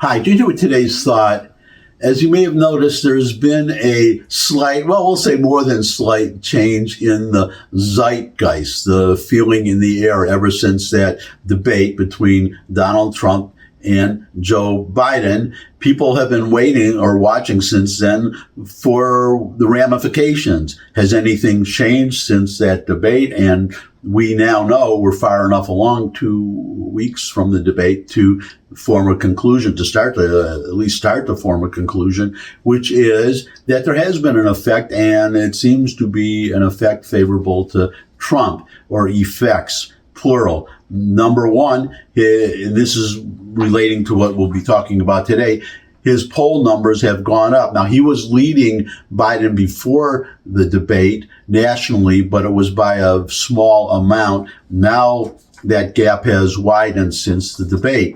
Hi, due to today's thought, as you may have noticed, there's been a slight, well, we'll say more than slight change in the zeitgeist, the feeling in the air ever since that debate between Donald Trump and Joe Biden. People have been waiting or watching since then for the ramifications. Has anything changed since that debate? And we now know we're far enough along, 2 weeks from the debate, to form a conclusion, to start to at least start to form a conclusion, which is that there has been an effect, and it seems to be an effect favorable to Trump, or effects, plural. Number one, this is relating to what we'll be talking about today. His poll numbers have gone up. Now, he was leading Biden before the debate nationally, but it was by a small amount. Now that gap has widened since the debate.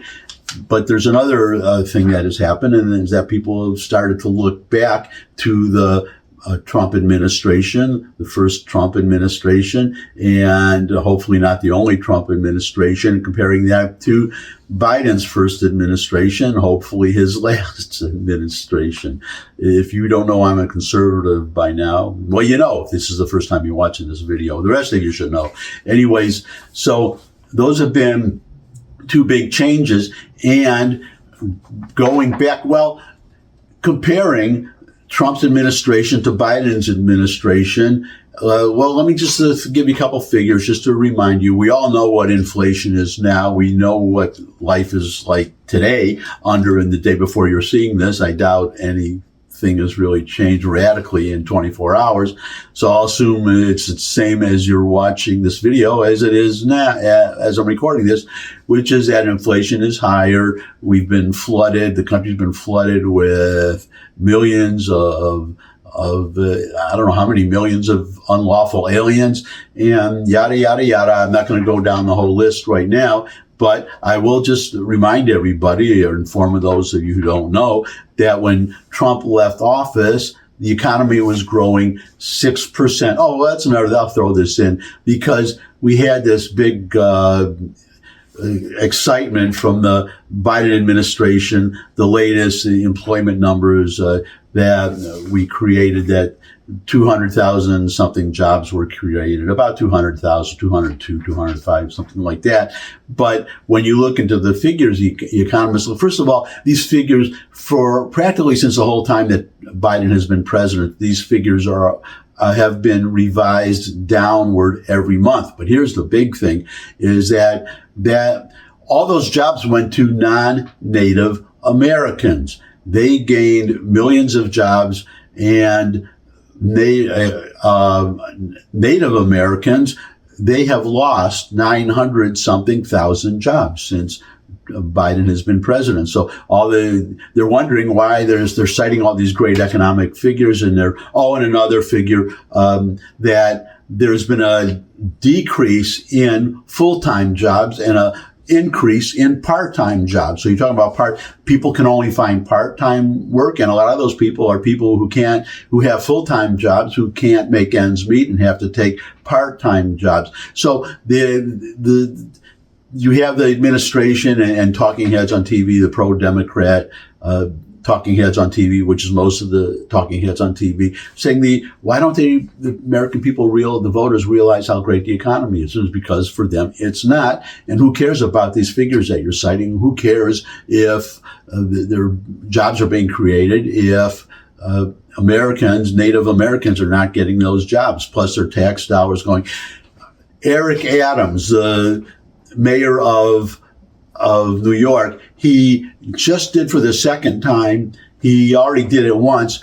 But there's another thing that has happened, and is that people have started to look back to the Trump administration, the first Trump administration, and hopefully not the only Trump administration, comparing that to Biden's first administration, hopefully his last administration. If you don't know I'm a conservative by now, well, you know, if this is the first time you're watching this video. The rest of you should know. Anyways, so those have been two big changes. And going back, well, comparing Trump's administration to Biden's administration, well, let me just give you a couple figures just to remind you. We all know what inflation is now. We know what life is like today, in the day before you're seeing this. I doubt anything has really changed radically in 24 hours. So I'll assume it's the same as you're watching this video as it is now, as I'm recording this, which is that inflation is higher. We've been flooded. The country's been flooded with millions of I don't know how many millions of unlawful aliens, and yada, yada, yada. I'm not going to go down the whole list right now, but I will just remind everybody, or inform those of you who don't know, that when Trump left office, the economy was growing 6%. Oh, well, that's another, I'll throw this in, because we had this big excitement from the Biden administration, the latest employment numbers that we created, that 200,000 something jobs were created, about 200,000, 202, 205, something like that. But when you look into the figures, economists, first of all, these figures, for practically since the whole time that Biden has been president, these figures have been revised downward every month. But here's the big thing, is that all those jobs went to non-Native Americans. They gained millions of jobs, and Native Americans, they have lost 900 something thousand jobs since Biden has been president. So they're wondering why they're citing all these great economic figures, and and another figure, that there's been a decrease in full-time jobs and a increase in part-time jobs. So you're talking about people can only find part-time work, and a lot of those people are people who have full-time jobs, who can't make ends meet and have to take part-time jobs. So you have the administration and talking heads on TV, the pro-Democrat talking heads on TV, which is most of the talking heads on TV, saying why don't the American people, the voters, realize how great the economy is? It's because for them it's not. And who cares about these figures that you're citing? Who cares if their jobs are being created, if Native Americans are not getting those jobs, plus their tax dollars going? Eric Adams, the mayor of New York, he just did for the second time, he already did it once,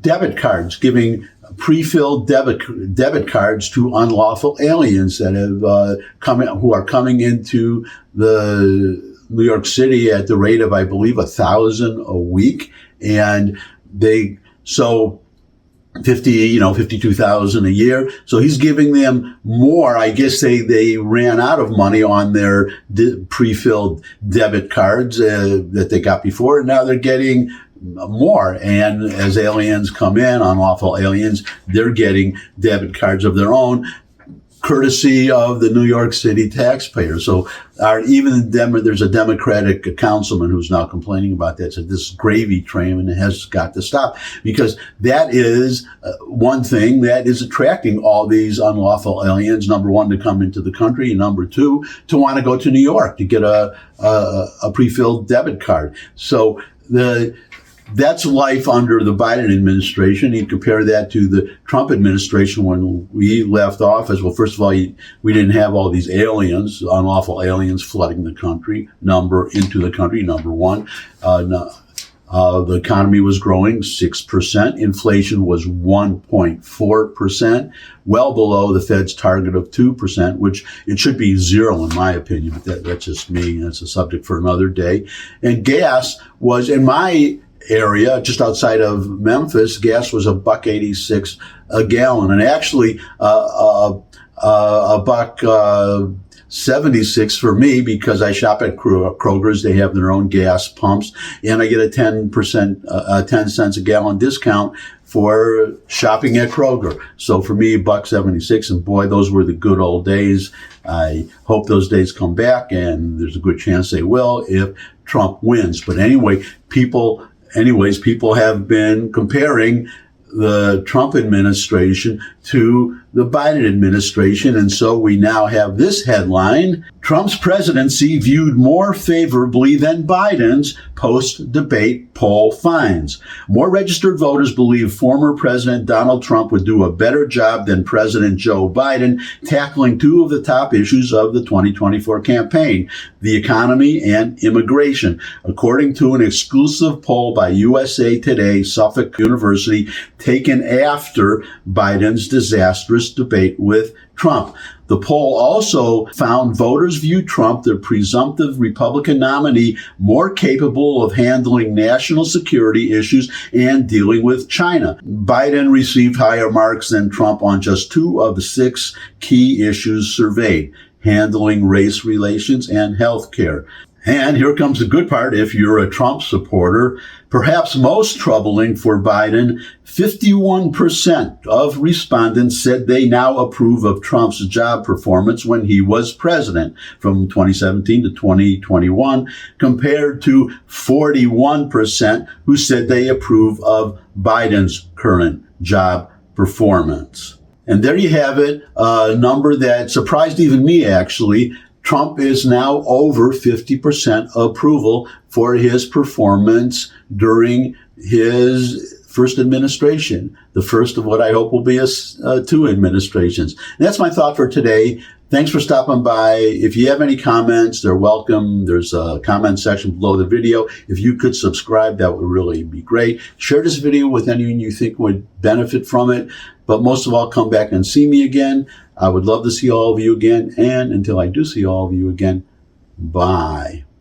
debit cards, giving pre-filled debit cards to unlawful aliens that have who are coming into the New York City at the rate of, I believe, 1,000 a week, and so 52,000 a year. So he's giving them more. I guess they ran out of money on their pre-filled debit cards that they got before, and now they're getting more. And as aliens come in, unlawful aliens, they're getting debit cards of their own. courtesy of the New York City taxpayer. So there's a Democratic councilman who's now complaining about that. So this gravy train and it has got to stop, because that is one thing that is attracting all these unlawful aliens. Number one, to come into the country, and number two, to want to go to New York to get a pre-filled debit card. So that's life under the Biden administration. You compare that to the Trump administration when we left office. Well, first of all, we didn't have all these aliens, unlawful aliens flooding the country, number one. The economy was growing 6%. Inflation was 1.4%, well below the Fed's target of 2%, which it should be 0 in my opinion, but that's just me. That's a subject for another day. And gas was, in my area, just outside of Memphis, gas was $1.86 a gallon, and actually $1.76 for me, because I shop at Kroger's. They have their own gas pumps, and I get a 10 cents a gallon discount for shopping at Kroger. So for me, $1.76, and boy, those were the good old days. I hope those days come back, and there's a good chance they will if Trump wins. But people have been comparing the Trump administration to the Biden administration. And so we now have this headline: Trump's presidency viewed more favorably than Biden's, post-debate poll finds. More registered voters believe former President Donald Trump would do a better job than President Joe Biden tackling two of the top issues of the 2024 campaign, the economy and immigration, according to an exclusive poll by USA Today, Suffolk University, taken after Biden's disastrous debate with Trump. The poll also found voters view Trump, the presumptive Republican nominee, more capable of handling national security issues and dealing with China. Biden received higher marks than Trump on just 2 of the 6 key issues surveyed: handling race relations and health care. And here comes the good part if you're a Trump supporter. Perhaps most troubling for Biden, 51% of respondents said they now approve of Trump's job performance when he was president from 2017 to 2021, compared to 41% who said they approve of Biden's current job performance. And there you have it, a number that surprised even me, actually. Trump is now over 50% approval for his performance during his first administration, the first of what I hope will be 2 administrations. And that's my thought for today. Thanks for stopping by. If you have any comments, they're welcome. There's a comment section below the video. If you could subscribe, that would really be great. Share this video with anyone you think would benefit from it. But most of all, come back and see me again. I would love to see all of you again. And until I do see all of you again, bye.